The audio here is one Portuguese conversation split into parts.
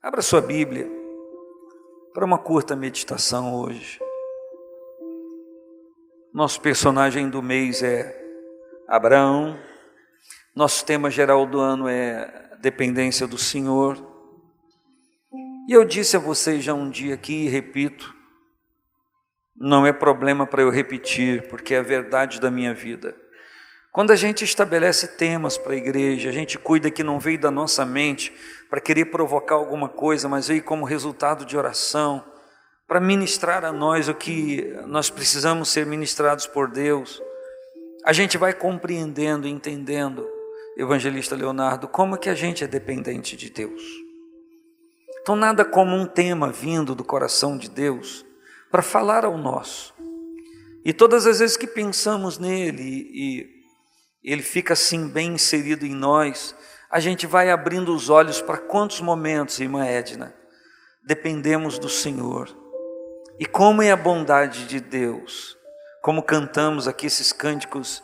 Abra sua Bíblia para uma curta meditação hoje. Nosso personagem do mês é Abraão. Nosso tema geral do ano é dependência do Senhor. E eu disse a vocês já um dia aqui e repito, não é problema para eu repetir, porque é a verdade da minha vida. Quando a gente estabelece temas para a igreja, a gente cuida que não veio da nossa mente para querer provocar alguma coisa, mas veio como resultado de oração, para ministrar a nós o que nós precisamos ser ministrados por Deus. A gente vai compreendendo, entendendo, evangelista Leonardo, como que a gente é dependente de Deus. Então nada como um tema vindo do coração de Deus para falar ao nosso. E todas as vezes que pensamos nele e ele fica assim bem inserido em nós, a gente vai abrindo os olhos para quantos momentos, irmã Edna, dependemos do Senhor. E como é a bondade de Deus, como cantamos aqui esses cânticos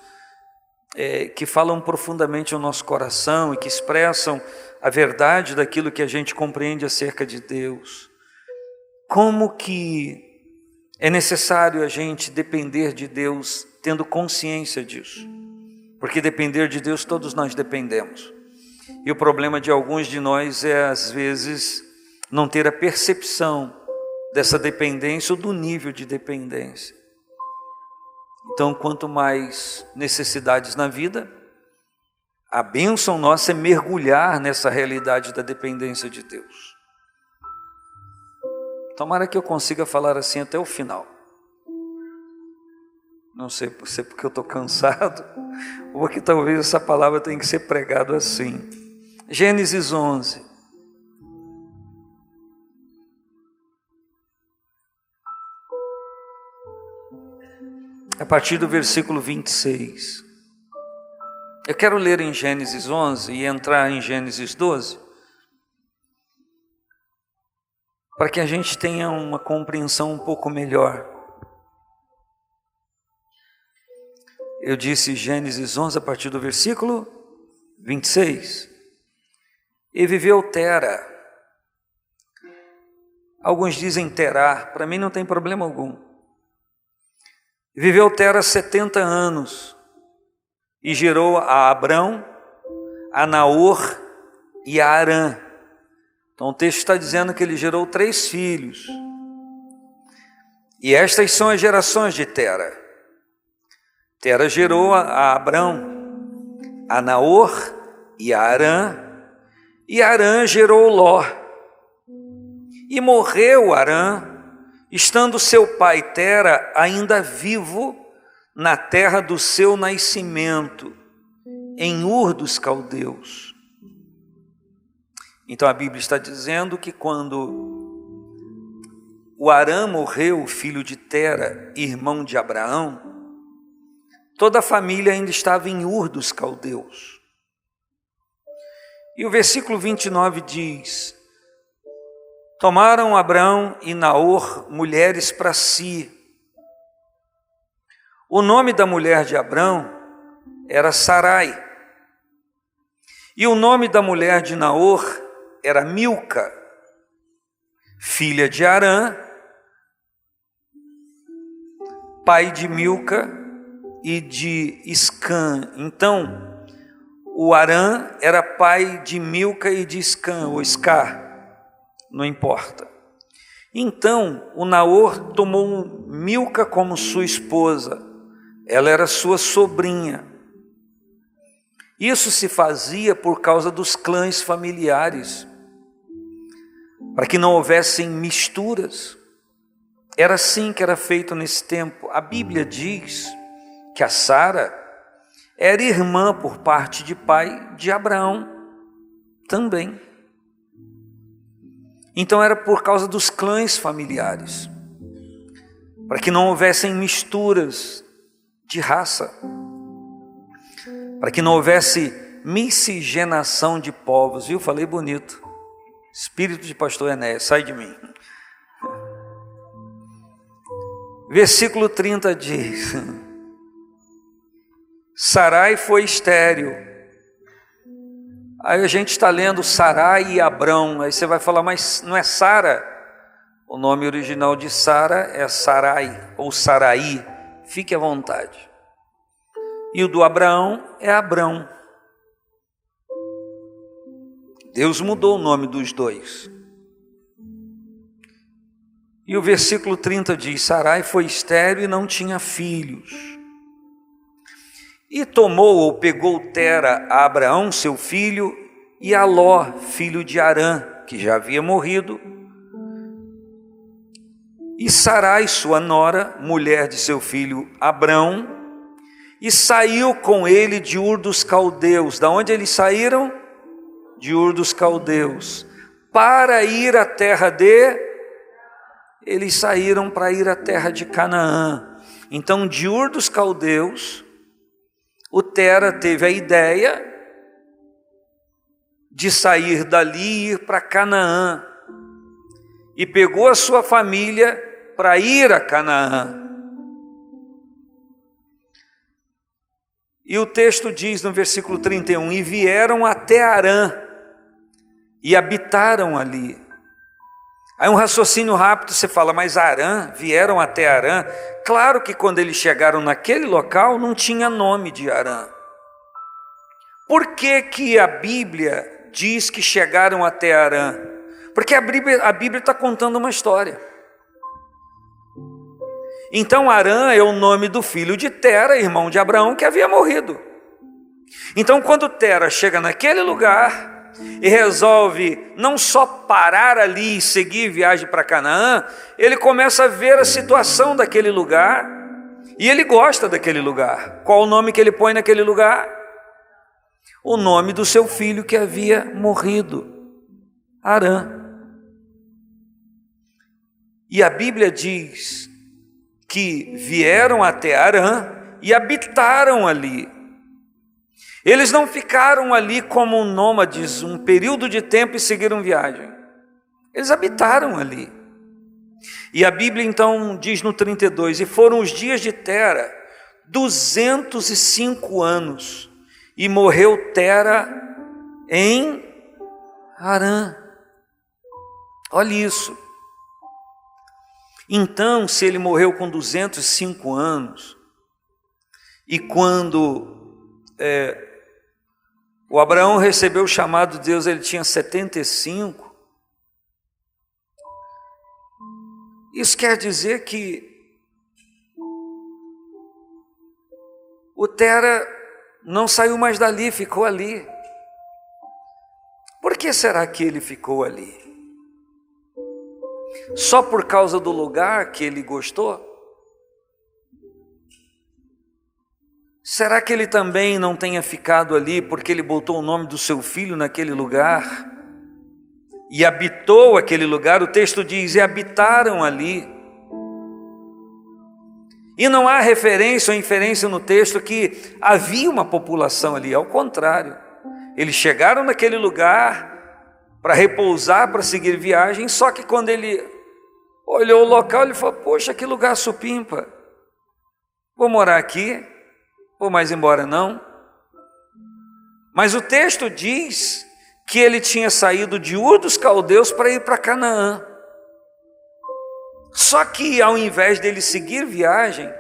que falam profundamente ao nosso coração e que expressam a verdade daquilo que a gente compreende acerca de Deus. Como que é necessário a gente depender de Deus, tendo consciência disso. Porque depender de Deus, todos nós dependemos. E o problema de alguns de nós é, às vezes, não ter a percepção dessa dependência ou do nível de dependência. Então, quanto mais necessidades na vida, a bênção nossa é mergulhar nessa realidade da dependência de Deus. Tomara que eu consiga falar assim até o final. Não sei se é porque eu estou cansado, ou que talvez essa palavra tenha que ser pregada assim. Gênesis 11. A partir do versículo 26. Eu quero ler em Gênesis 11 e entrar em Gênesis 12, para que a gente tenha uma compreensão um pouco melhor. Eu disse Gênesis 11 a partir do versículo 26. E viveu Tera. Alguns dizem Terá, para mim não tem problema algum. Viveu Tera 70 anos e gerou a Abrão, a Naor e a Harã. Então o texto está dizendo que ele gerou 3 filhos. E estas são as gerações de Tera. Tera gerou a Abrão, a Naor e a Harã. E Harã gerou Ló. E morreu Harã, estando seu pai Tera ainda vivo na terra do seu nascimento, em Ur dos Caldeus. Então a Bíblia está dizendo que quando o Harã morreu, filho de Tera, irmão de Abraão, toda a família ainda estava em Ur dos Caldeus. E o versículo 29 diz: tomaram Abrão e Naor mulheres para si. O nome da mulher de Abrão era Sarai. E o nome da mulher de Naor era Milca, filha de Harã, pai de Milca e de Iscã. Então, o Harã era pai de Milca e de Iscã, ou Iscar, não importa. Então, o Naor tomou Milca como sua esposa, ela era sua sobrinha. Isso se fazia por causa dos clãs familiares, para que não houvessem misturas. Era assim que era feito nesse tempo. A Bíblia diz que a Sara era irmã por parte de pai de Abraão também. Então era por causa dos clãs familiares, para que não houvessem misturas de raça, para que não houvesse miscigenação de povos. Viu? Falei bonito. Espírito de pastor Enéas, sai de mim. Versículo 30 diz: Sarai foi estéril Aí a gente está lendo Sarai e Abrão, aí você vai falar, mas não é Sara? O nome original de Sara é Sarai ou Sarai, fique à vontade. E o do Abraão é Abrão. Deus mudou o nome dos dois. E o versículo 30 diz, Sarai foi estéril e não tinha filhos. E tomou ou pegou Tera a Abraão, seu filho, e a Ló, filho de Arã, que já havia morrido, e Sarai, sua nora, mulher de seu filho Abrão, e saiu com ele de Ur dos Caldeus. Da onde eles saíram? De Ur dos Caldeus. Para ir à terra de... Eles saíram para ir à terra de Canaã. Então, de Ur dos Caldeus, o Tera teve a ideia de sair dali e ir para Canaã. E pegou a sua família para ir a Canaã. E o texto diz no versículo 31, e vieram até Arã, e habitaram ali. Aí um raciocínio rápido, você fala, mas Arã, vieram até Arã? Claro que quando eles chegaram naquele local, não tinha nome de Arã. Por que que a Bíblia diz que chegaram até Arã? Porque a Bíblia está contando uma história. Então Arã é o nome do filho de Tera, irmão de Abraão, que havia morrido. Então quando Tera chega naquele lugar e resolve não só parar ali e seguir viagem para Canaã, ele começa a ver a situação daquele lugar e ele gosta daquele lugar. Qual o nome que ele põe naquele lugar? O nome do seu filho que havia morrido, Arã. E a Bíblia diz que vieram até Arã e habitaram ali. Eles não ficaram ali como nômades um período de tempo e seguiram viagem. Eles habitaram ali. E a Bíblia então diz no 32, e foram os dias de Tera 205 anos, e morreu Tera em Harã. Olha isso. Então, se ele morreu com 205 anos, e quando o Abraão recebeu o chamado de Deus, ele tinha 75, isso quer dizer que o Tera não saiu mais dali, ficou ali. Por que será que ele ficou ali? Só por causa do lugar que ele gostou? Será que ele também não tenha ficado ali porque ele botou o nome do seu filho naquele lugar e habitou aquele lugar? O texto diz, e habitaram ali. E não há referência ou inferência no texto que havia uma população ali, ao contrário. Eles chegaram naquele lugar para repousar, para seguir viagem, só que quando ele olhou o local, ele falou, poxa, que lugar supimpa, vou morar aqui, vou mais embora não. Mas o texto diz que ele tinha saído de Ur dos Caldeus para ir para Canaã. Só que ao invés dele seguir viagem,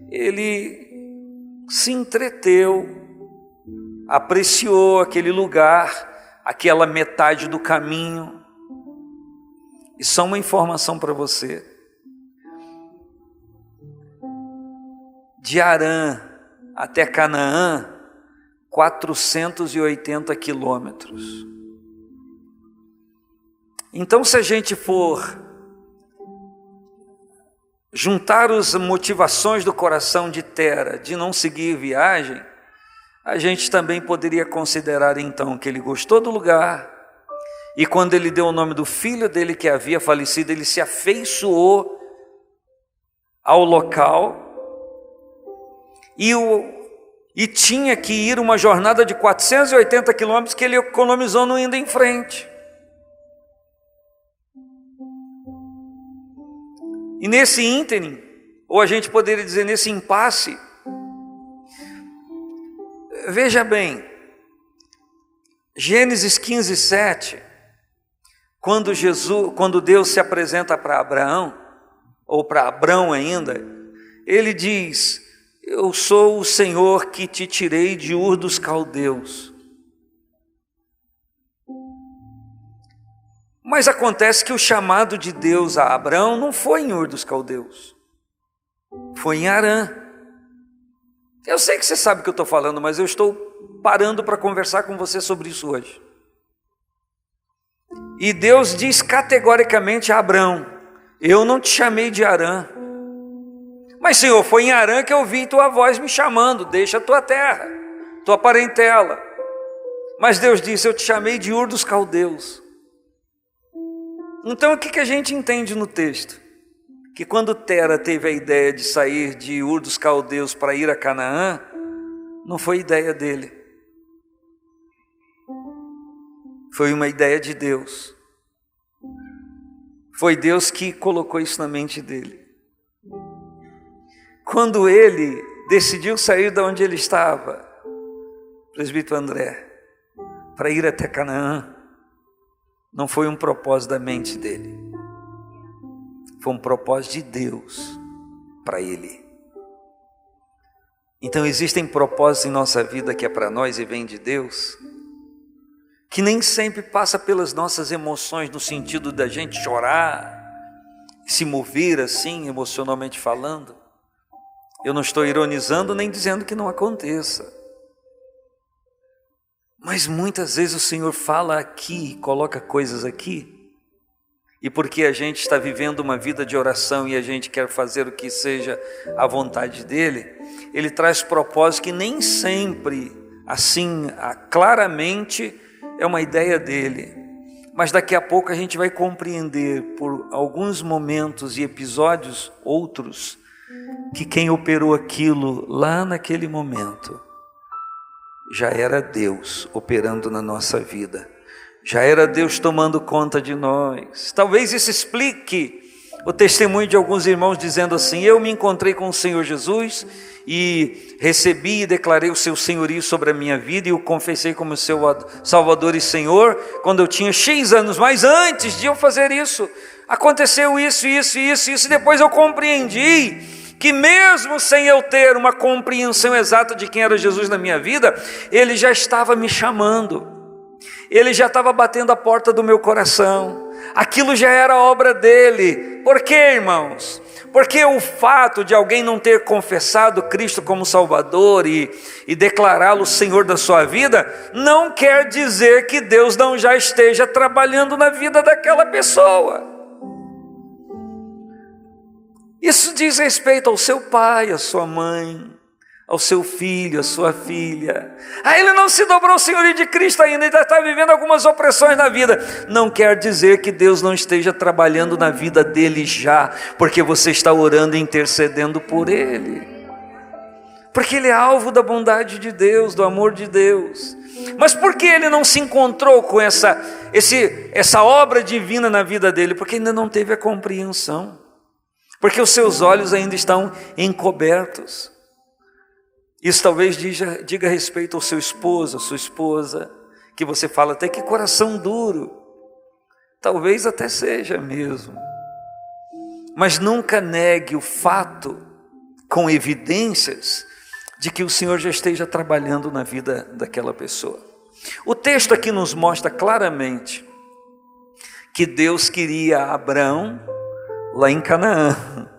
ele se entreteu, apreciou aquele lugar, aquela metade do caminho. E só uma informação para você. De Harã até Canaã, 480 quilômetros. Então, se a gente for juntar as motivações do coração de Tera de não seguir viagem, a gente também poderia considerar então que ele gostou do lugar, e quando ele deu o nome do filho dele que havia falecido, ele se afeiçoou ao local e tinha que ir uma jornada de 480 quilômetros que ele economizou não indo em frente. E nesse ínterim, ou a gente poderia dizer nesse impasse, veja bem, Gênesis 15, 7, quando Deus se apresenta para Abraão, ou para Abrão ainda, ele diz: eu sou o Senhor que te tirei de Ur dos Caldeus. Mas acontece que o chamado de Deus a Abrão não foi em Ur dos Caldeus, foi em Harã. Eu sei que você sabe o que eu estou falando, mas eu estou parando para conversar com você sobre isso hoje. E Deus diz categoricamente a Abrão: eu não te chamei de Harã. Mas, Senhor, foi em Harã que eu vi tua voz me chamando: deixa a tua terra, tua parentela. Mas Deus disse: eu te chamei de Ur dos Caldeus. Então o que a gente entende no texto? Que quando Tera teve a ideia de sair de Ur dos Caldeus para ir a Canaã, não foi ideia dele. Foi uma ideia de Deus. Foi Deus que colocou isso na mente dele. Quando ele decidiu sair de onde ele estava, presbítero André, para ir até Canaã, não foi um propósito da mente dele, foi um propósito de Deus para ele. Então existem propósitos em nossa vida que é para nós e vem de Deus, que nem sempre passa pelas nossas emoções, no sentido da gente chorar, se mover assim, emocionalmente falando. Eu não estou ironizando nem dizendo que não aconteça. Mas muitas vezes o Senhor fala aqui, coloca coisas aqui, e porque a gente está vivendo uma vida de oração e a gente quer fazer o que seja a vontade dEle, Ele traz propósitos que nem sempre, assim, claramente, é uma ideia dEle. Mas daqui a pouco a gente vai compreender, por alguns momentos e episódios outros, que quem operou aquilo lá naquele momento já era Deus operando na nossa vida, já era Deus tomando conta de nós. Talvez isso explique o testemunho de alguns irmãos dizendo assim: eu me encontrei com o Senhor Jesus e recebi e declarei o seu senhorio sobre a minha vida e o confessei como seu Salvador e Senhor quando eu tinha X anos, mas antes de eu fazer isso, aconteceu isso, e depois eu compreendi que mesmo sem eu ter uma compreensão exata de quem era Jesus na minha vida, Ele já estava me chamando, Ele já estava batendo a porta do meu coração, aquilo já era obra dEle. Por quê, irmãos? Porque o fato de alguém não ter confessado Cristo como Salvador e declará-lo Senhor da sua vida, não quer dizer que Deus não já esteja trabalhando na vida daquela pessoa. Isso diz respeito ao seu pai, à sua mãe, ao seu filho, à sua filha. Ele não se dobrou ao senhorio de Cristo ainda, ainda está vivendo algumas opressões na vida. Não quer dizer que Deus não esteja trabalhando na vida dele já, porque você está orando e intercedendo por ele. Porque ele é alvo da bondade de Deus, do amor de Deus. Mas por que ele não se encontrou com essa obra divina na vida dele? Porque ainda não teve a compreensão. Porque os seus olhos ainda estão encobertos. Isso talvez diga respeito ao seu esposo, à sua esposa, que você fala até que coração duro. Talvez até seja mesmo. Mas nunca negue o fato, com evidências, de que o Senhor já esteja trabalhando na vida daquela pessoa. O texto aqui nos mostra claramente que Deus queria Abrão lá em Canaã,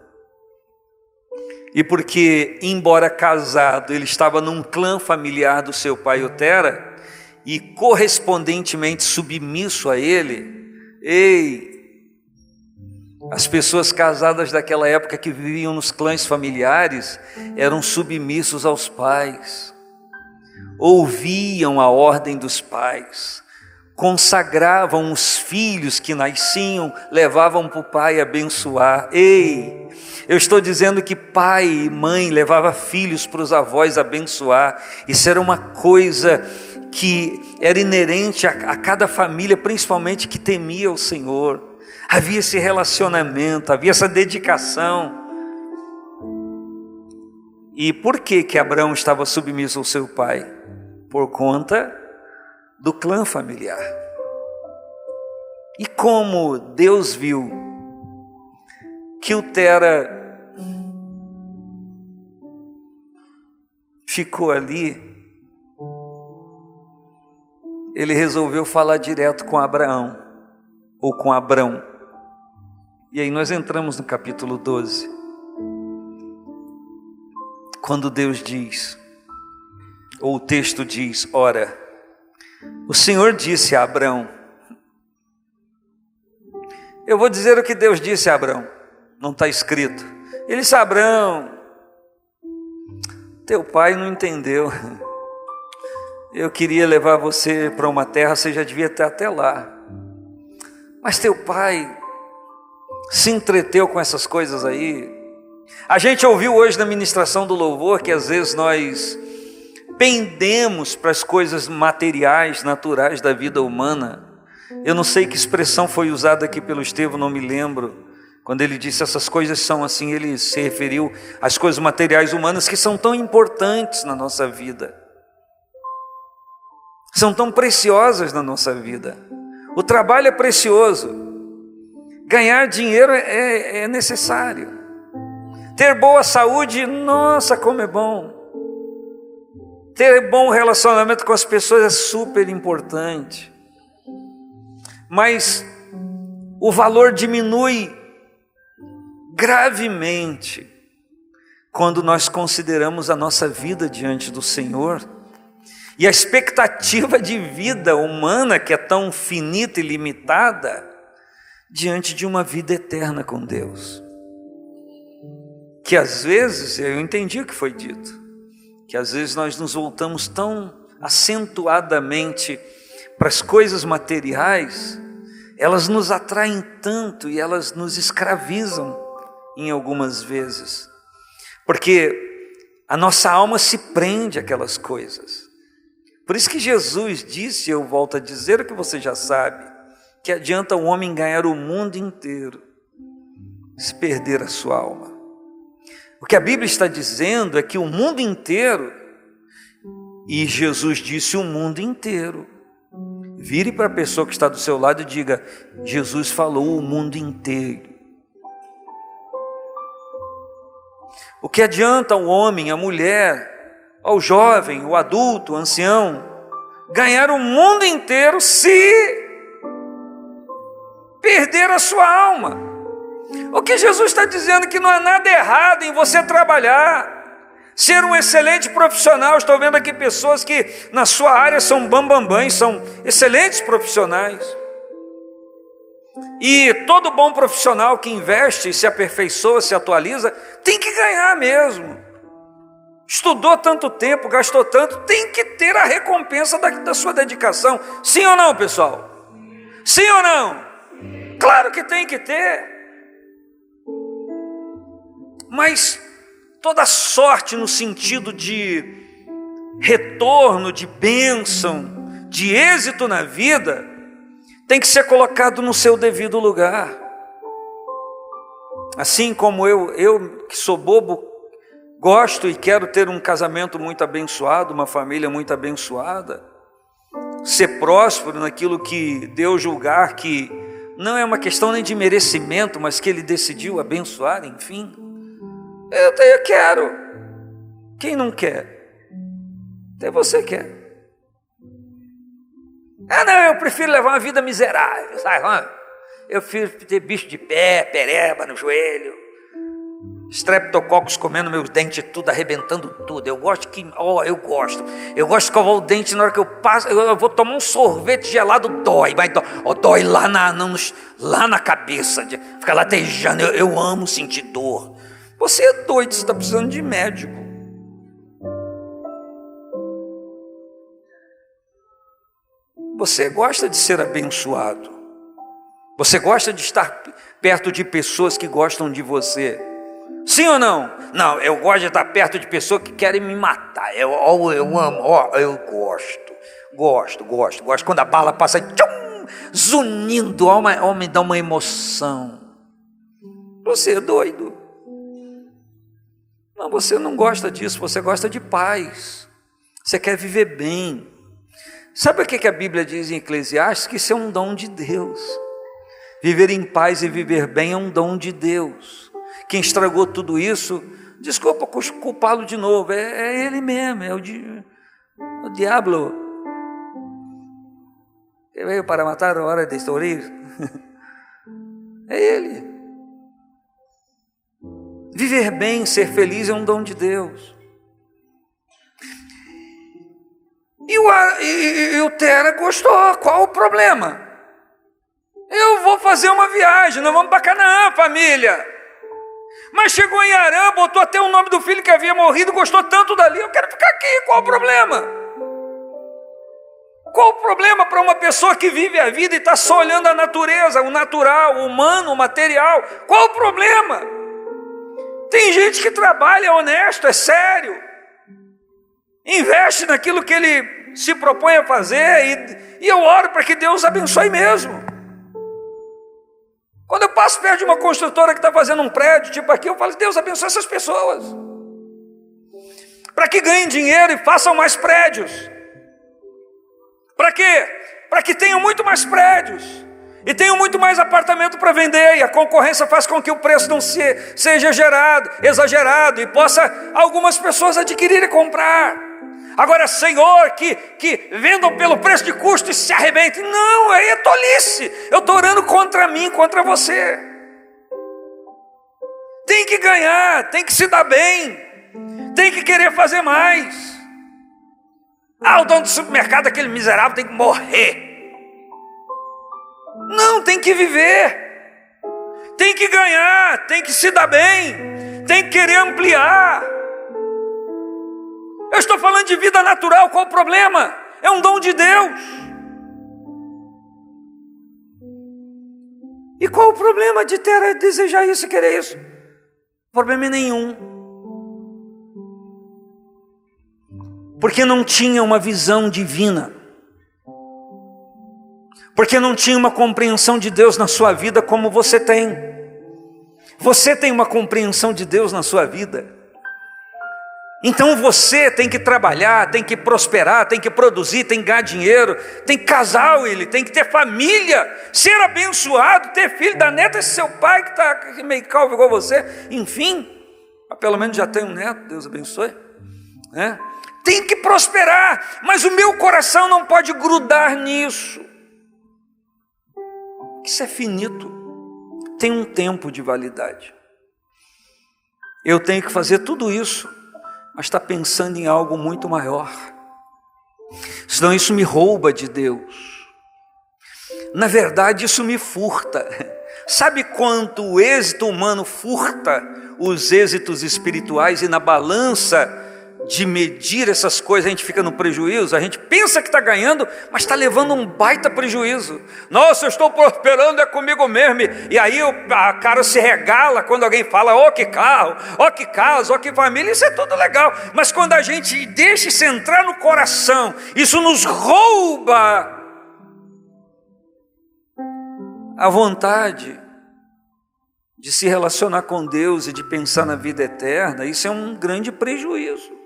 e porque, embora casado, ele estava num clã familiar do seu pai Tera, e correspondentemente submisso a ele, as pessoas casadas daquela época que viviam nos clãs familiares, eram submissos aos pais, ouviam a ordem dos pais, consagravam os filhos que nasciam, levavam para o pai abençoar. Eu estou dizendo que pai e mãe levava filhos para os avós abençoar. Isso era uma coisa que era inerente a cada família, principalmente que temia o Senhor. Havia esse relacionamento, havia essa dedicação. E por que Abraão estava submisso ao seu pai? Por conta do clã familiar. E como Deus viu que o Tera ficou ali, ele resolveu falar direto com Abraão, ou com Abrão. E aí nós entramos no capítulo 12, quando Deus diz, ou o texto diz, ora, o Senhor disse a Abrão, eu vou dizer o que Deus disse a Abrão, não está escrito. Ele disse, Abrão, teu pai não entendeu, eu queria levar você para uma terra, você já devia estar até lá, mas teu pai se entreteu com essas coisas aí. A gente ouviu hoje na ministração do louvor que às vezes nós pendemos para as coisas materiais, naturais da vida humana. Eu não sei que expressão foi usada aqui pelo Estevão, não me lembro. Quando ele disse essas coisas são assim, ele se referiu às coisas materiais humanas que são tão importantes na nossa vida. São tão preciosas na nossa vida. O trabalho é precioso. Ganhar dinheiro é necessário. Ter boa saúde, nossa, como é bom. Ter bom relacionamento com as pessoas é super importante. Mas o valor diminui gravemente quando nós consideramos a nossa vida diante do Senhor e a expectativa de vida humana, que é tão finita e limitada, diante de uma vida eterna com Deus. Que às vezes, eu entendi o que foi dito, que às vezes nós nos voltamos tão acentuadamente para as coisas materiais, elas nos atraem tanto e elas nos escravizam em algumas vezes, porque a nossa alma se prende àquelas coisas. Por isso que Jesus disse, eu volto a dizer o que você já sabe, que adianta o homem ganhar o mundo inteiro, se perder a sua alma. O que a Bíblia está dizendo é que o mundo inteiro, e Jesus disse o mundo inteiro. Vire para a pessoa que está do seu lado e diga, Jesus falou o mundo inteiro. O que adianta o homem, a mulher, o jovem, o adulto, o ancião, ganhar o mundo inteiro se perder a sua alma? O que Jesus está dizendo é que não há nada errado em você trabalhar, ser um excelente profissional. Estou vendo aqui pessoas que na sua área são bambambãs, são excelentes profissionais. E todo bom profissional que investe, se aperfeiçoa, se atualiza, tem que ganhar mesmo. Estudou tanto tempo, gastou tanto, tem que ter a recompensa da sua dedicação. Sim ou não, pessoal? Sim ou não? Claro que tem que ter. Mas toda sorte no sentido de retorno, de bênção, de êxito na vida, tem que ser colocado no seu devido lugar. Assim como eu que sou bobo, gosto e quero ter um casamento muito abençoado, uma família muito abençoada, ser próspero naquilo que Deus julgar que não é uma questão nem de merecimento, mas que Ele decidiu abençoar, enfim. Eu quero. Quem não quer? Até você quer. Não, eu prefiro levar uma vida miserável, sabe? Eu prefiro ter bicho de pé, pereba no joelho, streptococcus comendo meus dentes, tudo, arrebentando tudo. Eu gosto eu gosto de escovar o dente na hora que eu passo. Eu vou tomar um sorvete gelado, dói, mas dói lá na cabeça, fica latejando. Eu amo sentir dor. Você é doido, você está precisando de médico. Você gosta de ser abençoado. Você gosta de estar perto de pessoas que gostam de você. Sim ou não? Não, eu gosto de estar perto de pessoas que querem me matar. Eu amo, eu gosto. Quando a bala passa, tchum, zunindo, me dá uma emoção. Você é doido. Não, você não gosta disso, você gosta de paz. Você quer viver bem. Sabe o que a Bíblia diz em Eclesiastes? Que isso é um dom de Deus. Viver em paz e viver bem é um dom de Deus. Quem estragou tudo isso, desculpa culpá-lo de novo, é ele mesmo, é o diabo. Que veio para matar a hora de destruir. É ele. Viver bem, ser feliz é um dom de Deus. E o Tera gostou. Qual o problema? Eu vou fazer uma viagem, nós vamos para Canaã, família. Mas chegou em Harã, botou até o nome do filho que havia morrido, gostou tanto dali, eu quero ficar aqui, qual o problema? Qual o problema para uma pessoa que vive a vida e está só olhando a natureza, o natural, o humano, o material? Qual o problema? Tem gente que trabalha, é honesto, é sério, investe naquilo que ele se propõe a fazer, e eu oro para que Deus abençoe mesmo. Quando eu passo perto de uma construtora que está fazendo um prédio, tipo aqui, eu falo, Deus abençoe essas pessoas, para que ganhem dinheiro e façam mais prédios. Para quê? Para que tenham muito mais prédios, e tenham muito mais apartamento para vender, e a concorrência faz com que o preço não seja exagerado, e possa algumas pessoas adquirirem e comprar. Agora, Senhor, que vendam pelo preço de custo e se arrebentem. Não, aí é tolice. Eu estou orando contra mim, contra você. Tem que ganhar, tem que se dar bem, tem que querer fazer mais. O dono do supermercado, aquele miserável, tem que morrer. Não, tem que viver, tem que ganhar, tem que se dar bem, tem que querer ampliar. Eu estou falando de vida natural, qual o problema? É um dom de Deus. E qual o problema de ter, desejar isso e querer isso? Problema nenhum. Porque não tinha uma visão divina. Porque não tinha uma compreensão de Deus na sua vida como você tem. Você tem uma compreensão de Deus na sua vida. Então você tem que trabalhar, tem que prosperar, tem que produzir, tem que ganhar dinheiro, tem que casar, tem que ter família, ser abençoado, ter filho, dar neto, esse seu pai que está meio calvo igual você, enfim, pelo menos já tem um neto, Deus abençoe, né? Tem que prosperar, mas o meu coração não pode grudar nisso. Isso é finito, tem um tempo de validade. Eu tenho que fazer tudo isso, mas está pensando em algo muito maior. Senão isso me rouba de Deus. Na verdade, isso me furta. Sabe quanto o êxito humano furta os êxitos espirituais, e na balança de medir essas coisas a gente fica no prejuízo? A gente pensa que está ganhando, mas está levando um baita prejuízo. Nossa, eu estou prosperando, é comigo mesmo. E aí a cara se regala quando alguém fala, ó que carro, ó que casa, ó que família, isso é tudo legal. Mas quando a gente deixa isso entrar no coração, isso nos rouba a vontade de se relacionar com Deus e de pensar na vida eterna. Isso é um grande prejuízo.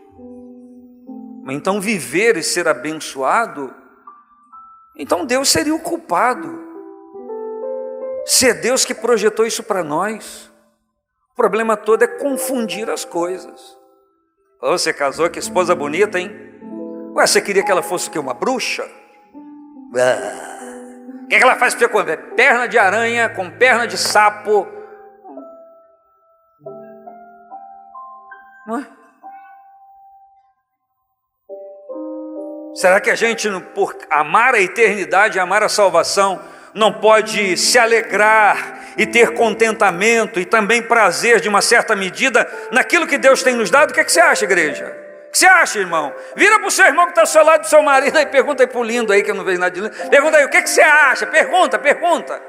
Então viver e ser abençoado, então Deus seria o culpado. Se é Deus que projetou isso para nós, o problema todo é confundir as coisas. Você casou com esposa bonita, hein? Ué, você queria que ela fosse o quê? Uma bruxa? O que ela faz para você comer? Perna de aranha com perna de sapo. Não é? Será que a gente, por amar a eternidade, amar a salvação, não pode se alegrar e ter contentamento e também prazer de uma certa medida naquilo que Deus tem nos dado? O que você acha, igreja? O que você acha, irmão? Vira para o seu irmão que está ao seu lado, do seu marido, e pergunta aí para o lindo aí, que eu não vejo nada de lindo. Pergunta aí, o que você acha? Pergunta. Pergunta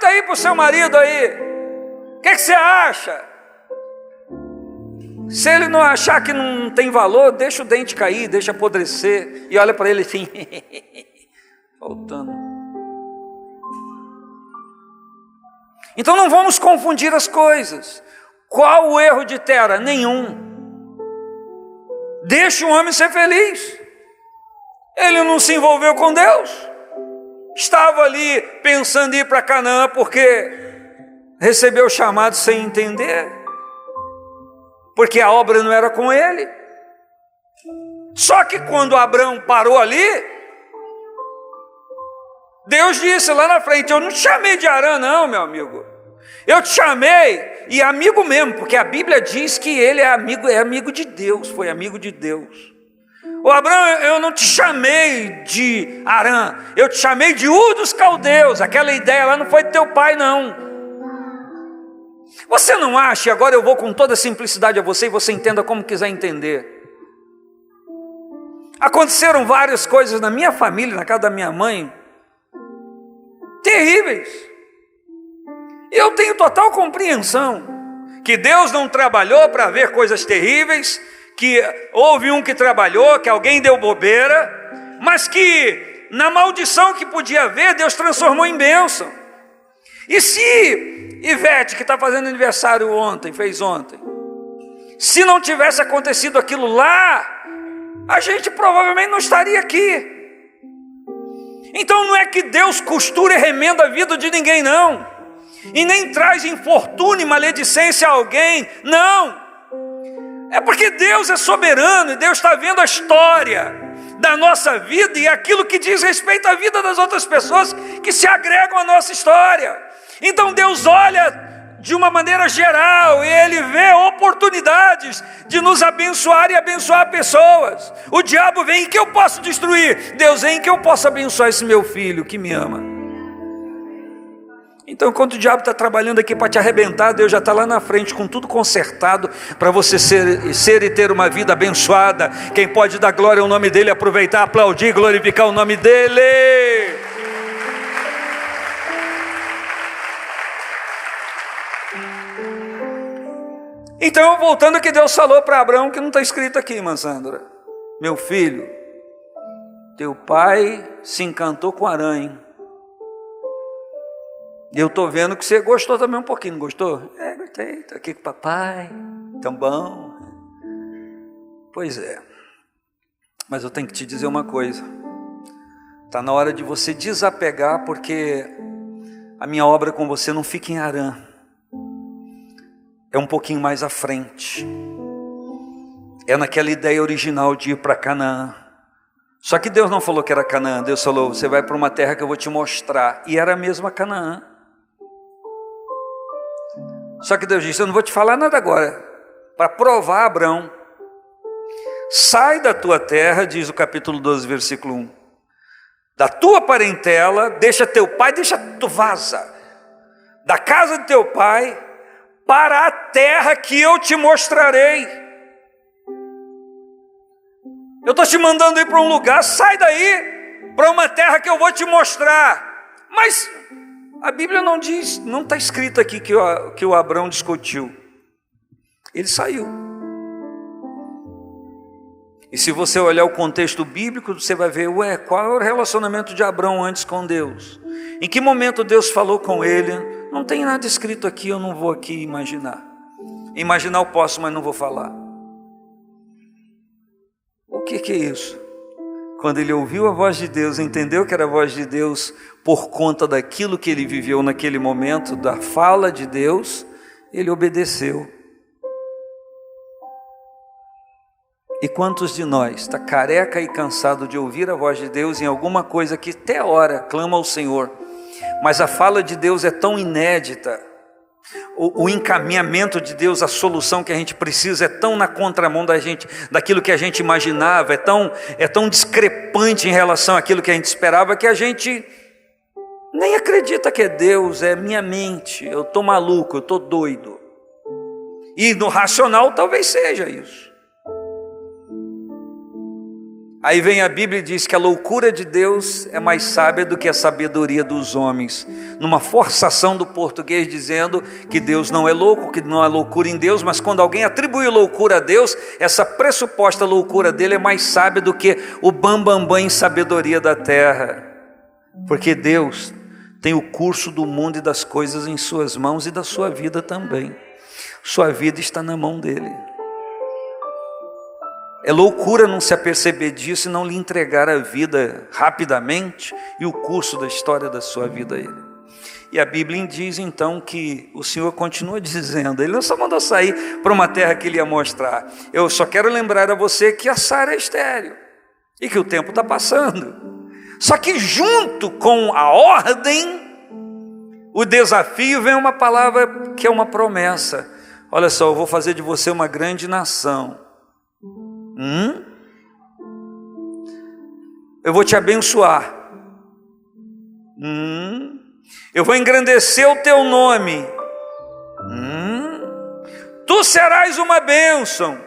aí para o seu marido aí, o que você acha? Se ele não achar que não tem valor, deixa o dente cair, deixa apodrecer, e olha para ele assim, faltando. Então não vamos confundir as coisas. Qual o erro de Tera? Nenhum. Deixa o homem ser feliz. Ele não se envolveu com Deus. Estava ali pensando em ir para Canaã porque recebeu o chamado sem entender. Porque a obra não era com ele. Só que quando Abraão parou ali, Deus disse lá na frente: eu não te chamei de Harã não, meu amigo. Eu te chamei, e amigo mesmo, porque a Bíblia diz que ele é amigo de Deus, foi amigo de Deus. Ô Abraão, eu não te chamei de Harã, eu te chamei de Ur dos Caldeus. Aquela ideia lá não foi de teu pai não. Você não acha, e agora eu vou com toda simplicidade a você, e você entenda como quiser entender. Aconteceram várias coisas na minha família, na casa da minha mãe, terríveis. E eu tenho total compreensão que Deus não trabalhou para ver coisas terríveis, que houve um que trabalhou, que alguém deu bobeira, mas que na maldição que podia haver, Deus transformou em bênção. E se Ivete, que está fazendo aniversário fez ontem, se não tivesse acontecido aquilo lá, a gente provavelmente não estaria aqui. Então não é que Deus costura e remenda a vida de ninguém não, e nem traz infortúnio e maledicência a alguém, não. É porque Deus é soberano, e Deus está vendo a história da nossa vida e aquilo que diz respeito à vida das outras pessoas que se agregam à nossa história. Então Deus olha de uma maneira geral, e Ele vê oportunidades de nos abençoar e abençoar pessoas. O diabo vem em que eu posso destruir, Deus vem em que eu posso abençoar esse meu filho que me ama. Então, enquanto o diabo está trabalhando aqui para te arrebentar, Deus já está lá na frente com tudo consertado para você ser e ter uma vida abençoada. Quem pode dar glória ao nome dEle, aproveitar, aplaudir, glorificar o nome dEle. Então, voltando ao que Deus falou para Abraão, que não está escrito aqui, irmã Sandra: meu filho, teu pai se encantou com aranha. E eu estou vendo que você gostou também um pouquinho, não gostou? Gostei, estou aqui com o papai, tão bom. Pois é, mas eu tenho que te dizer uma coisa: está na hora de você desapegar, porque a minha obra com você não fica em Harã, é um pouquinho mais à frente, é naquela ideia original de ir para Canaã. Só que Deus não falou que era Canaã, Deus falou: você vai para uma terra que eu vou te mostrar, e era a mesma Canaã. Só que Deus disse: eu não vou te falar nada agora, para provar Abraão. Sai da tua terra, diz o capítulo 12, versículo 1, da tua parentela, deixa teu pai, tu vaza da casa de teu pai, para a terra que eu te mostrarei. Eu estou te mandando ir para um lugar, sai daí, para uma terra que eu vou te mostrar. Mas a Bíblia não diz, não está escrito aqui que o Abraão discutiu. Ele saiu. E se você olhar o contexto bíblico, você vai ver, qual é o relacionamento de Abraão antes com Deus? Em que momento Deus falou com ele? Não tem nada escrito aqui, eu não vou aqui imaginar. Imaginar eu posso, mas não vou falar. O que é isso? Quando ele ouviu a voz de Deus, entendeu que era a voz de Deus por conta daquilo que ele viveu naquele momento, da fala de Deus, ele obedeceu. E quantos de nós está careca e cansado de ouvir a voz de Deus em alguma coisa que até a hora clama ao Senhor, mas a fala de Deus é tão inédita, o encaminhamento de Deus, a solução que a gente precisa é tão na contramão daquilo que a gente imaginava, é tão discrepante em relação àquilo que a gente esperava, que a gente nem acredita que é Deus, é minha mente, eu estou maluco, eu estou doido. E no racional talvez seja isso. Aí vem a Bíblia e diz que a loucura de Deus é mais sábia do que a sabedoria dos homens, numa forçação do português dizendo que Deus não é louco, que não há loucura em Deus, mas quando alguém atribui loucura a Deus, essa pressuposta loucura dele é mais sábia do que o bambambam em sabedoria da terra, porque Deus tem o curso do mundo e das coisas em suas mãos e da sua vida também. Sua vida está na mão dele. É loucura não se aperceber disso e não lhe entregar a vida rapidamente e o curso da história da sua vida a Ele. E a Bíblia diz então que o Senhor continua dizendo, Ele não só mandou sair para uma terra que Ele ia mostrar. Eu só quero lembrar a você que a Sara é estéril e que o tempo está passando. Só que junto com a ordem, o desafio, vem uma palavra que é uma promessa. Olha só, eu vou fazer de você uma grande nação. Eu vou te abençoar. Eu vou engrandecer o teu nome. Tu serás uma bênção.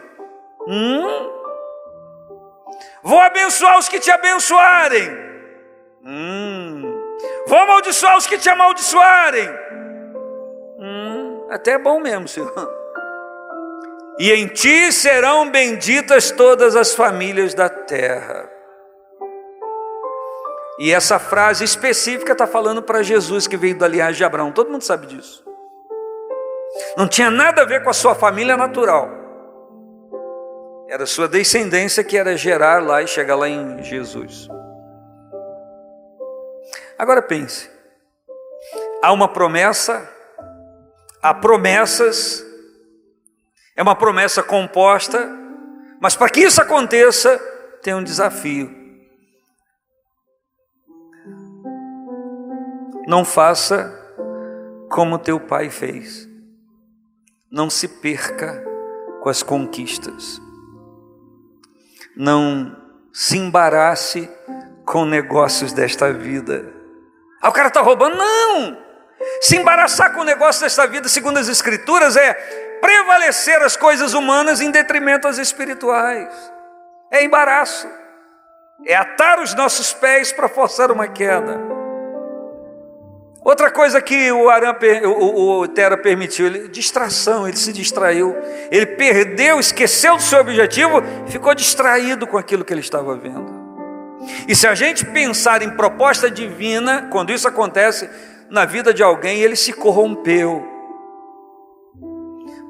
Vou abençoar os que te abençoarem. Vou amaldiçoar os que te amaldiçoarem. Até é bom mesmo, Senhor. E em ti serão benditas todas as famílias da terra. E essa frase específica está falando para Jesus, que veio da linhagem de Abraão. Todo mundo sabe disso. Não tinha nada a ver com a sua família natural. Era a sua descendência que era gerar lá e chegar lá em Jesus. Agora pense. Há uma promessa, há promessas, é uma promessa composta, mas para que isso aconteça, tem um desafio. Não faça como teu pai fez. Não se perca com as conquistas. Não se embarace com negócios desta vida. O cara está roubando? Não! Se embaraçar com o negócio desta vida, segundo as Escrituras, é prevalecer as coisas humanas em detrimento às espirituais. É embaraço. É atar os nossos pés para forçar uma queda. Outra coisa que o Tera permitiu, distração, ele se distraiu. Ele perdeu, esqueceu do seu objetivo, ficou distraído com aquilo que ele estava vendo. E se a gente pensar em proposta divina, quando isso acontece na vida de alguém, ele se corrompeu.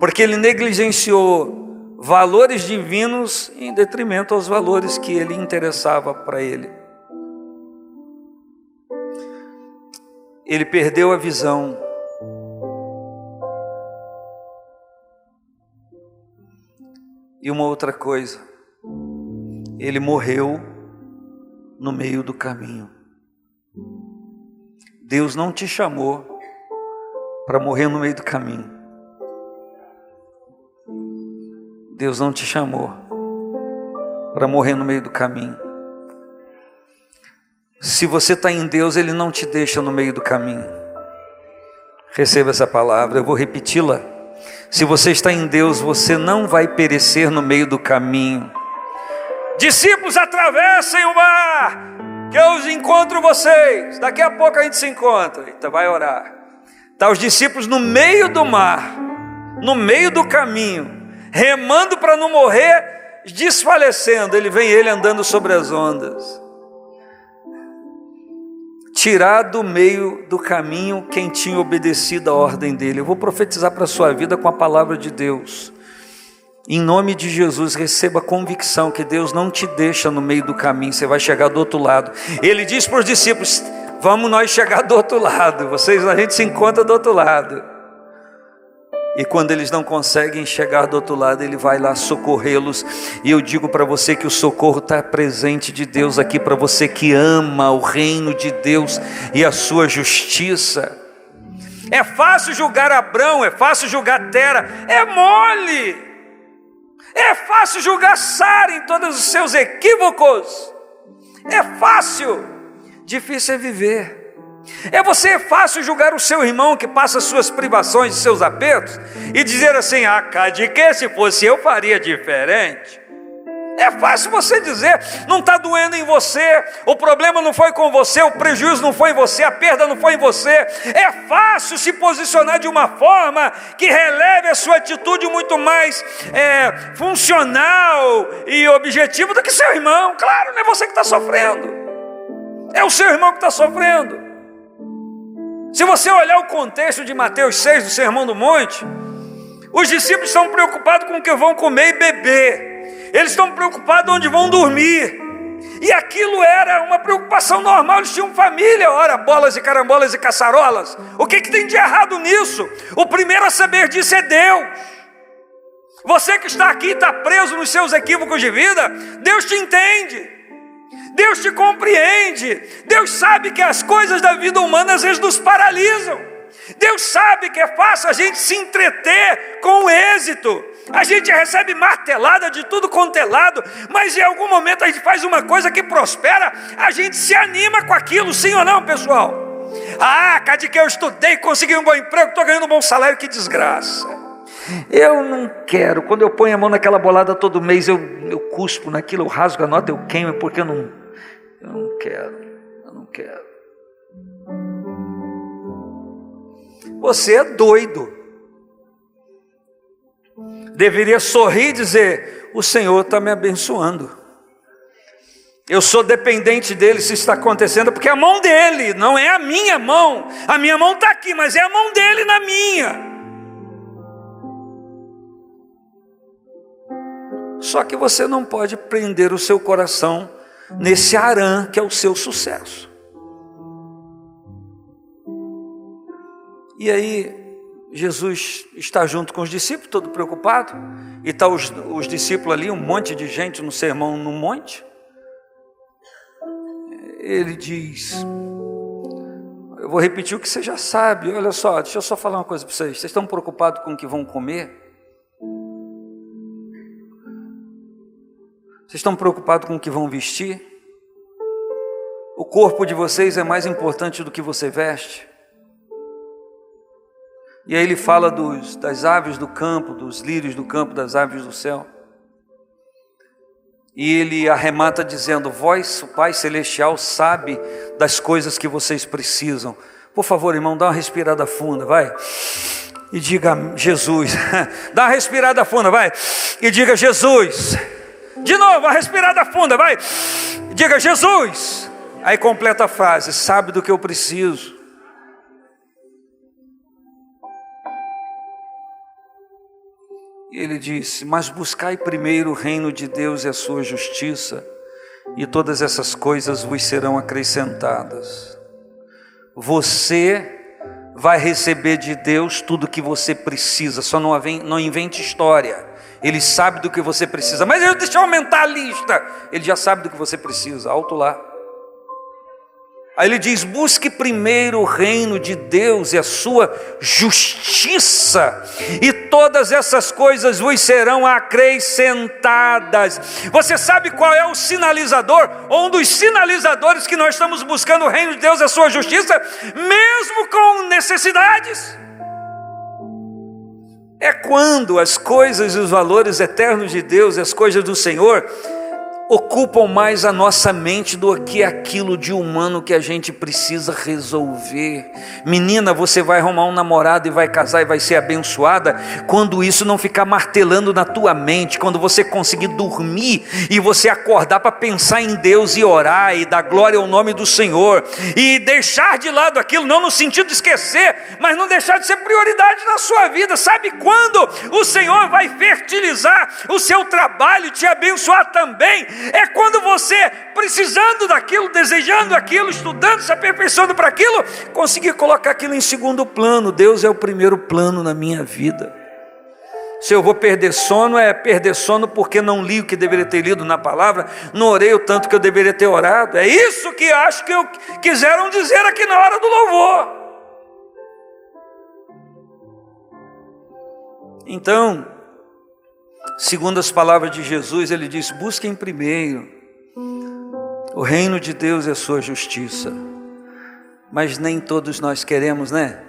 Porque ele negligenciou valores divinos em detrimento aos valores que ele interessava para ele. Ele perdeu a visão. E uma outra coisa, ele morreu no meio do caminho. Deus não te chamou para morrer no meio do caminho. Deus não te chamou para morrer no meio do caminho. Se você está em Deus, Ele não te deixa no meio do caminho. Receba essa palavra, eu vou repeti-la. Se você está em Deus, você não vai perecer no meio do caminho. Discípulos, atravessem o mar, que eu encontro vocês. Daqui a pouco a gente se encontra. Então vai orar. Está os discípulos no meio do mar, no meio do caminho, remando para não morrer, desfalecendo. Ele andando sobre as ondas. Tirar do meio do caminho quem tinha obedecido a ordem dele. Eu vou profetizar para a sua vida com a palavra de Deus. Em nome de Jesus, receba a convicção que Deus não te deixa no meio do caminho, você vai chegar do outro lado. Ele diz para os discípulos, vamos nós chegar do outro lado, a gente se encontra do outro lado. E quando eles não conseguem chegar do outro lado, Ele vai lá socorrê-los. E eu digo para você que o socorro está presente de Deus aqui, para você que ama o reino de Deus e a sua justiça. É fácil julgar Abrão, é fácil julgar Tera, é mole. É fácil julgar Sara em todos os seus equívocos. É fácil, difícil é viver. É fácil julgar o seu irmão que passa suas privações e seus apertos e dizer assim, de que se fosse eu faria diferente. É fácil você dizer, não está doendo em você, o problema não foi com você, o prejuízo não foi em você, a perda não foi em você. É fácil se posicionar de uma forma que releve a sua atitude muito mais funcional e objetiva do que seu irmão. Claro, não é você que está sofrendo, é o seu irmão que está sofrendo. Se você olhar o contexto de Mateus 6, do Sermão do Monte, os discípulos estão preocupados com o que vão comer e beber. eles estão preocupados onde vão dormir. E aquilo era uma preocupação normal, eles tinham família, ora, bolas e carambolas e caçarolas. O que tem de errado nisso? O primeiro a saber disso é Deus. Você que está aqui, está preso nos seus equívocos de vida, Deus te entende, Deus te compreende, Deus sabe que as coisas da vida humana às vezes nos paralisam, Deus sabe que é fácil a gente se entreter com o êxito, a gente recebe martelada de tudo quanto é lado, mas em algum momento a gente faz uma coisa que prospera, a gente se anima com aquilo, sim ou não, pessoal? Cadê que eu estudei, consegui um bom emprego, estou ganhando um bom salário, que desgraça. Eu não quero, quando eu ponho a mão naquela bolada todo mês, eu cuspo naquilo, eu rasgo a nota, eu queimo, porque eu não quero. Você é doido. Deveria sorrir e dizer: o Senhor está me abençoando. Eu sou dependente dele se está acontecendo, porque é a mão dele, não é a minha mão. A minha mão está aqui, mas é a mão dele na minha. Só que você não pode prender o seu coração nesse arã que é o seu sucesso. E aí, Jesus está junto com os discípulos, todo preocupado, e está os discípulos ali, um monte de gente no sermão no monte. Ele diz, eu vou repetir o que você já sabe, olha só, deixa eu só falar uma coisa para vocês. Vocês estão preocupados com o que vão comer? Vocês estão preocupados com o que vão vestir? O corpo de vocês é mais importante do que você veste? E aí ele fala das aves do campo, dos lírios do campo, das aves do céu. E ele arremata dizendo: vós, o Pai Celestial, sabe das coisas que vocês precisam. Por favor, irmão, dá uma respirada funda, vai. E diga: Jesus. Dá uma respirada funda, vai. E diga: Jesus. De novo, uma respirada funda, vai. E diga: Jesus. Aí completa a frase: sabe do que eu preciso. E ele disse: mas buscai primeiro o reino de Deus e a sua justiça, e todas essas coisas vos serão acrescentadas. Você vai receber de Deus tudo o que você precisa, só não invente história. Ele sabe do que você precisa, mas deixa eu aumentar a lista. Ele já sabe do que você precisa, alto lá. Aí ele diz: busque primeiro o reino de Deus e a sua justiça, e todas essas coisas vos serão acrescentadas. Você sabe qual é o sinalizador, ou um dos sinalizadores que nós estamos buscando o reino de Deus e a sua justiça, mesmo com necessidades? É quando as coisas e os valores eternos de Deus e as coisas do Senhor ocupam mais a nossa mente do que aquilo de humano que a gente precisa resolver. Menina, você vai arrumar um namorado e vai casar e vai ser abençoada quando isso não ficar martelando na tua mente, quando você conseguir dormir e você acordar para pensar em Deus e orar e dar glória ao nome do Senhor e deixar de lado aquilo, não no sentido de esquecer, mas não deixar de ser prioridade na sua vida. Sabe quando o Senhor vai fertilizar o seu trabalho e te abençoar também? É quando você, precisando daquilo, desejando aquilo, estudando, se aperfeiçoando para aquilo, conseguir colocar aquilo em segundo plano. Deus é o primeiro plano na minha vida. Se eu vou perder sono, é perder sono porque não li o que deveria ter lido na palavra, não orei o tanto que eu deveria ter orado. É isso que acho que quiseram dizer aqui na hora do louvor. Então, segundo as palavras de Jesus, ele diz: busquem primeiro o reino de Deus e a sua justiça. Mas nem todos nós queremos, né?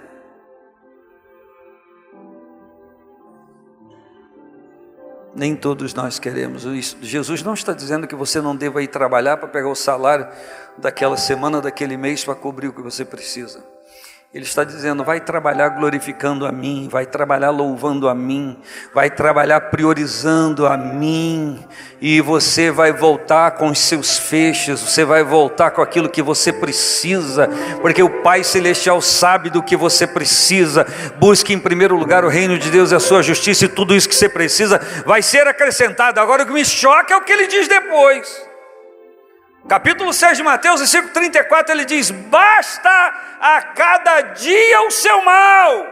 Nem todos nós queremos isso. Jesus não está dizendo que você não deva ir trabalhar para pegar o salário daquela semana, daquele mês, para cobrir o que você precisa. Ele está dizendo, vai trabalhar glorificando a mim, vai trabalhar louvando a mim, vai trabalhar priorizando a mim, e você vai voltar com os seus feixes, você vai voltar com aquilo que você precisa, porque o Pai Celestial sabe do que você precisa. Busque em primeiro lugar o reino de Deus e a sua justiça, e tudo isso que você precisa vai ser acrescentado. Agora o que me choca é o que ele diz depois. Capítulo 6 de Mateus, versículo 34, ele diz, basta a cada dia o seu mal.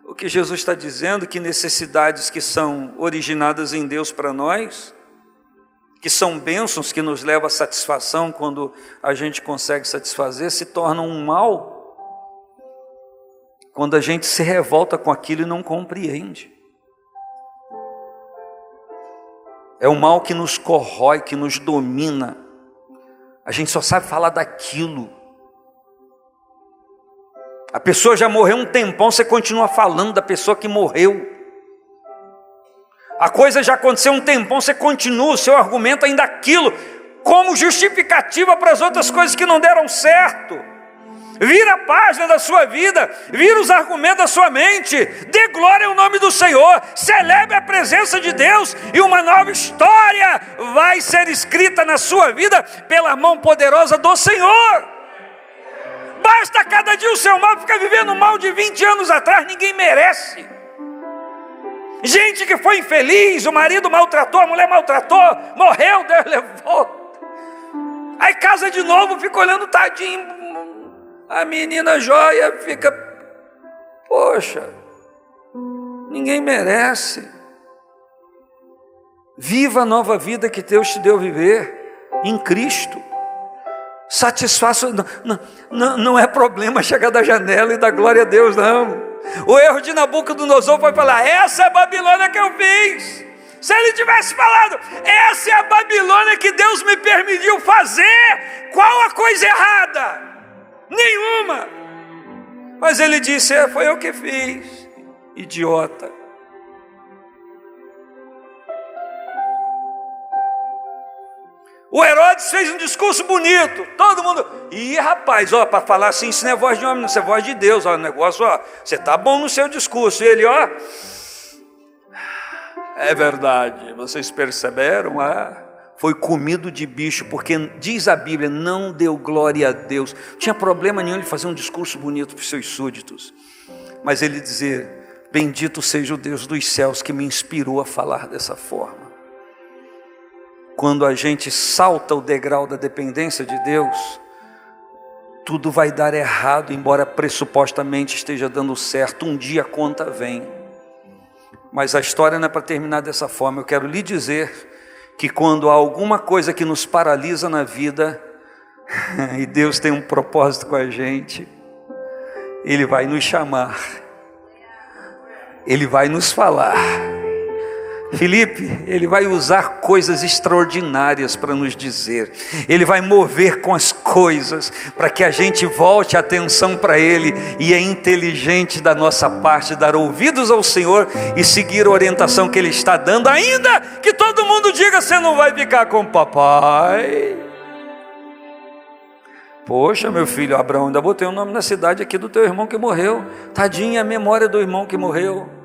O que Jesus está dizendo, que necessidades que são originadas em Deus para nós, que são bênçãos que nos levam à satisfação quando a gente consegue satisfazer, se tornam um mal quando a gente se revolta com aquilo e não compreende. É o mal que nos corrói, que nos domina. A gente só sabe falar daquilo. A pessoa já morreu um tempão, você continua falando da pessoa que morreu. A coisa já aconteceu um tempão, você continua, o seu argumento ainda aquilo, como justificativa para as outras coisas que não deram certo. Vira a página da sua vida, vira os argumentos da sua mente, dê glória ao nome do Senhor, celebre a presença de Deus, e uma nova história vai ser escrita na sua vida pela mão poderosa do Senhor. Basta cada dia o seu mal, ficar vivendo mal de 20 anos atrás, ninguém merece. Gente que foi infeliz, o marido maltratou, a mulher maltratou, morreu, Deus levou. Aí casa de novo, fica olhando, tadinho. A menina joia fica, poxa, ninguém merece. Viva a nova vida que Deus te deu viver em Cristo. Satisfaça, não é problema chegar da janela e dar glória a Deus, não. O erro de Nabucodonosor foi falar, essa é a Babilônia que eu fiz. Se ele tivesse falado, essa é a Babilônia que Deus me permitiu fazer, qual a coisa errada? Nenhuma. Mas ele disse, foi eu que fiz, idiota. O Herodes fez um discurso bonito, todo mundo, rapaz, para falar assim, isso não é voz de homem, não, isso é voz de Deus, o negócio, você está bom no seu discurso. E ele, é verdade, vocês perceberam, foi comido de bicho, porque diz a Bíblia, não deu glória a Deus. Não tinha problema nenhum ele fazer um discurso bonito para os seus súditos, mas ele dizer, bendito seja o Deus dos céus que me inspirou a falar dessa forma. Quando a gente salta o degrau da dependência de Deus, tudo vai dar errado, embora pressupostamente esteja dando certo. Um dia a conta vem, mas a história não é para terminar dessa forma. Eu quero lhe dizer que quando há alguma coisa que nos paralisa na vida, e Deus tem um propósito com a gente, Ele vai nos chamar, Ele vai nos falar. Felipe, Ele vai usar coisas extraordinárias para nos dizer. Ele vai mover com as coisas para que a gente volte a atenção para Ele. E é inteligente da nossa parte dar ouvidos ao Senhor e seguir a orientação que Ele está dando, ainda que todo mundo diga, você não vai ficar com o papai. Poxa, meu filho Abraão, ainda botei o nome na cidade aqui do teu irmão que morreu. Tadinha a memória do irmão que morreu.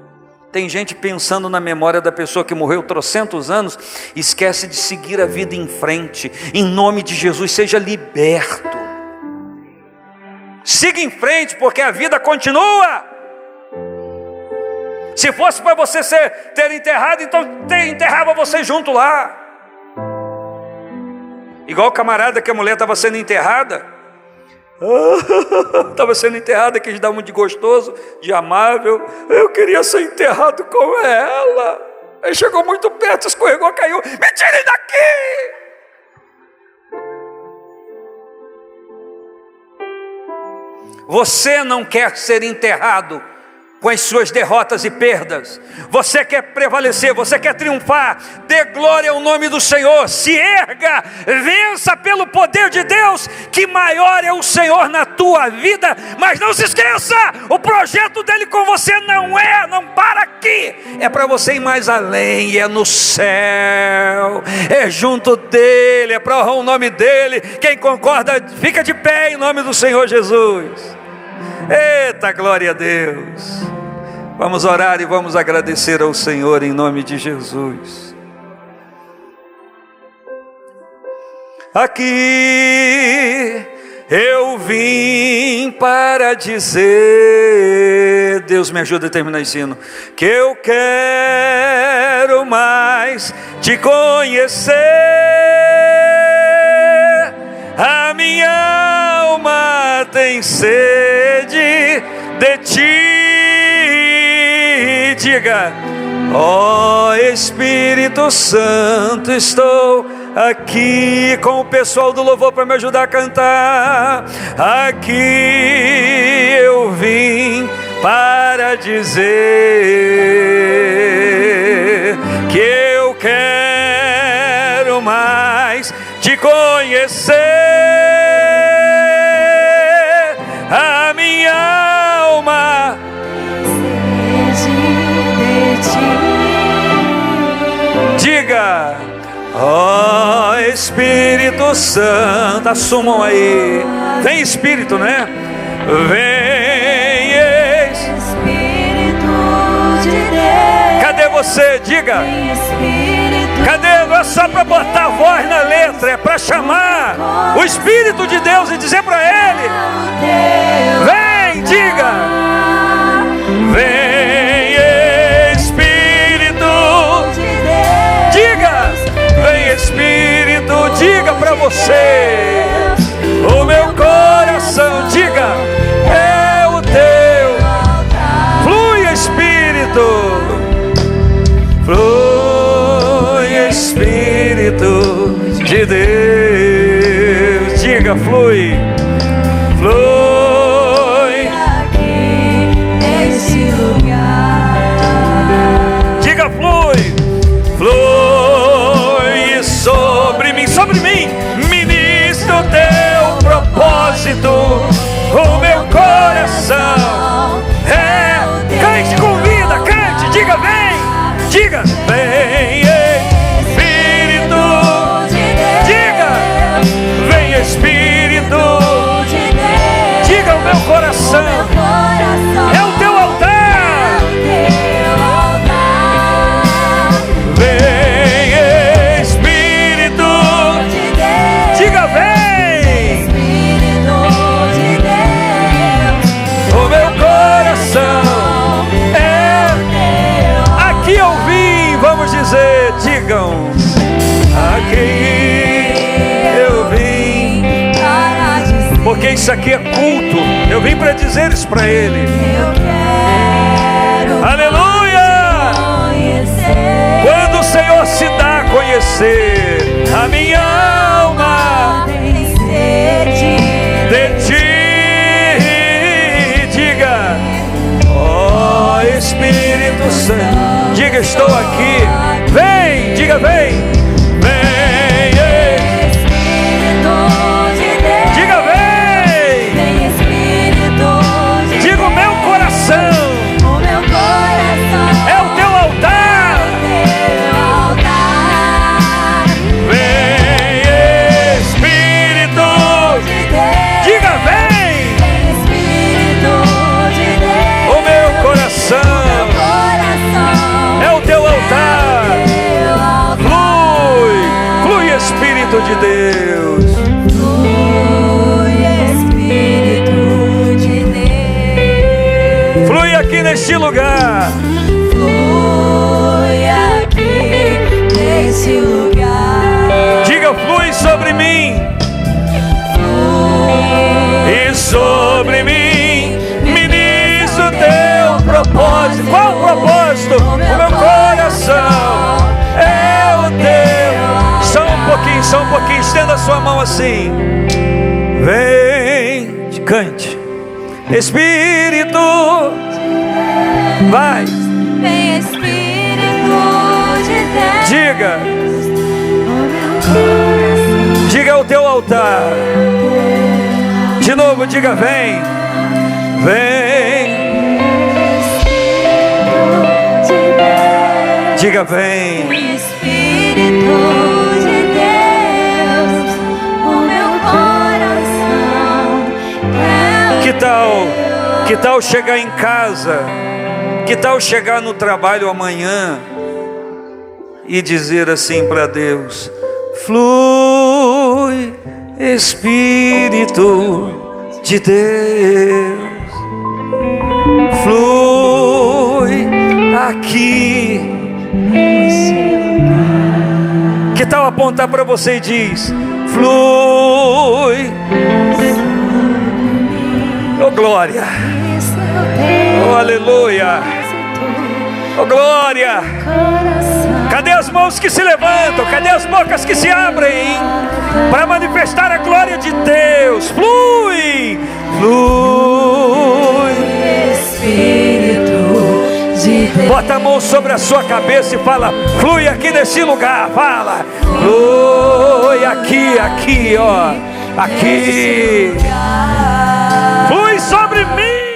Tem gente pensando na memória da pessoa que morreu trocentos anos, esquece de seguir a vida em frente. Em nome de Jesus, seja liberto. Siga em frente, porque a vida continua. Se fosse para você ter enterrado, então enterrava você junto lá. Igual o camarada que a mulher estava sendo enterrada. Estava sendo enterrada, quis dar um de gostoso, de amável. Eu queria ser enterrado com ela. Aí chegou muito perto, escorregou, caiu. Me tirem daqui! Você não quer ser enterrado com as suas derrotas e perdas. Você quer prevalecer, você quer triunfar, dê glória ao nome do Senhor, se erga, vença pelo poder de Deus, que maior é o Senhor na tua vida. Mas não se esqueça, o projeto dele com você não para aqui, é para você ir mais além, é no céu, é junto dele, é para honrar o nome dele. Quem concorda, fica de pé em nome do Senhor Jesus. Eita, glória a Deus. Vamos orar e vamos agradecer ao Senhor em nome de Jesus. Aqui eu vim para dizer, Deus me ajuda a terminar esse hino, que eu quero mais te conhecer. A minha alma tem sede de ti. Diga: ó Espírito Santo, estou aqui com o pessoal do louvor para me ajudar a cantar. Aqui eu vim para dizer que eu quero mais te conhecer. A minha alma diga: ó Espírito Santo, assumam aí. Vem Espírito, né? Vem Espírito de Deus. Cadê você? Diga. Cadê? Não é só para botar a voz na letra, é para chamar o Espírito de Deus e dizer para ele: vem, diga. Vem Espírito de Deus. Diga. Vem Espírito, diga para você. O meu coração, diga, é o teu. Flui Espírito. Flui Espírito de Deus. Diga, flui. Flui aqui nesse lugar. Diga, flui. Flui sobre mim, ministra o teu propósito. O meu coração é. Cante com vida, cante, diga, vem. Diga, vem Espírito de Deus. Diga, vem Espírito de Deus. Diga, o meu coração é o teu altar. Vem Espírito de Deus. Diga, vem Espírito de Deus. O meu coração é. Aqui eu vim, vamos dizer, digam. Aqui eu vim para dizer. Porque isso aqui é culto. Eu vim para dizer isso para ele. Eu quero. Aleluia! Conhecer. Quando o Senhor se dá a conhecer, a minha alma tem sede de ti. Diga, ó Espírito Santo. Diga, estou aqui. Vem, diga, vem. Vem Espírito de Deus. Diga, vem. Vem Espírito de Deus. Diga, o meu coração. O meu coração é o teu altar. Vem Espírito de Deus. Diga, vem. Vem Espírito de Deus. O meu coração é o teu altar. Flui Espírito de Deus. Flui Espírito de Deus. Flui aqui neste lugar. Flui aqui nesse lugar. Diga, flui sobre mim. Flui. E sobre mim ministra o teu propósito. Qual o propósito? O meu coração é o teu. Só um pouquinho, estenda a sua mão assim. Vem, cante. Espírito Vai. Vem Espírito de Deus. Diga. Diga ao teu altar. De novo, diga: vem. Vem. Diga: vem. Espírito de Deus, o meu coração quer. Que tal chegar em casa? Que tal chegar no trabalho amanhã e dizer assim para Deus: flui, Espírito de Deus, flui aqui. Que tal apontar para você e diz: flui, oh glória, oh aleluia, oh glória. Cadê as mãos que se levantam? Cadê as bocas que se abrem para manifestar a glória de Deus? Flui, flui, Espírito de Deus. bota a mão sobre a sua cabeça e fala: flui aqui nesse lugar. Fala: flui aqui, aqui, ó, aqui. Flui sobre mim.